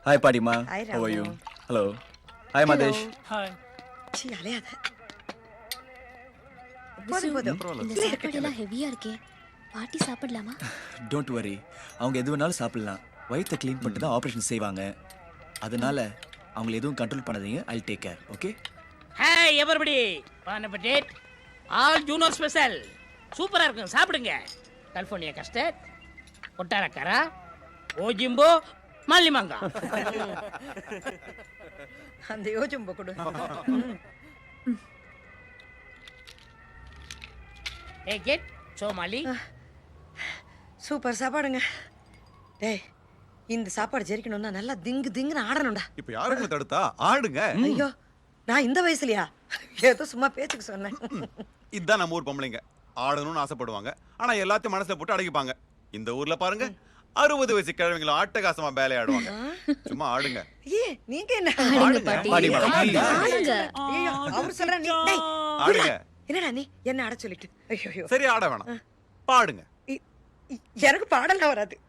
Hi, Padima. Hi, How are you? Ramu. Hello. Hi, Madesh. Hi. சீ அலையாத. விசு, போதும் இந்த இல்ல, சாப்பாடு எல்லாம் ஹெவியா இருக்கே. பாட்டி சாப்பிடலாமா? Don't worry. அவங்க எது வேணாலும் சாப்பிடலாம். வயித்தை க்ளீன் பண்ணிட்டு தான் ஆபரேஷன் செய்வாங்க. அதனால அவங்களை எதுவும் கண்ட்ரோல் பண்ணாதீங்க. I'll take care. Okay? Hi everybody. Bon appetit. All junior special. சூப்பரா இருக்கும் சாப்பிடுங்க. கலிஃபோர்னியா கஸ்டர்ட், ஒட்டாரக்காரா, ஓஜிம்போ, மல்லிமாங்கா. அந்த யோஜும்போ கொடு. Take it. சோமாலி. சூப்பர் சாப்பாடுங்க. டேய் இந்த சாப்பாடு ஜெரிக்கணும்னா நல்லா திங்கு திங்குன்னு ஆடணும்டா. இப்ப யாருங்க தடுத்தா ஆடுங்க. ஐயோ நான் இந்த வயசுலயா ஏதோ சும்மா பேச்சுக்கு சொன்னேன். இதுதான் நம்ம ஊர் பொம்பளைங்க. ஆடணும்னு ஆசைப்படுவாங்க. ஆனா எல்லாத்தையும் மனசுல போட்டு அடக்கிப்பாங்க. இந்த ஊர்ல பாருங்க 60 வயசு கிழவிங்களும் ஆட்டகாசமா வேலையை ஆடுவாங்க. சும்மா ஆடுங்க. ஏ நீங்க என்ன ஆடுங்க பாட்டி. பாட்டிமா, please. ஆடுங்க. ஐயோ அவர் சொல்ற நீ டேய் ஆடுங்க. என்னடா நீ என்ன ஆட சொல்லிட்டு ஐயோ சரி ஆட வேணாம். பாடுங்க. எனக்கு பாடலாம் வராது.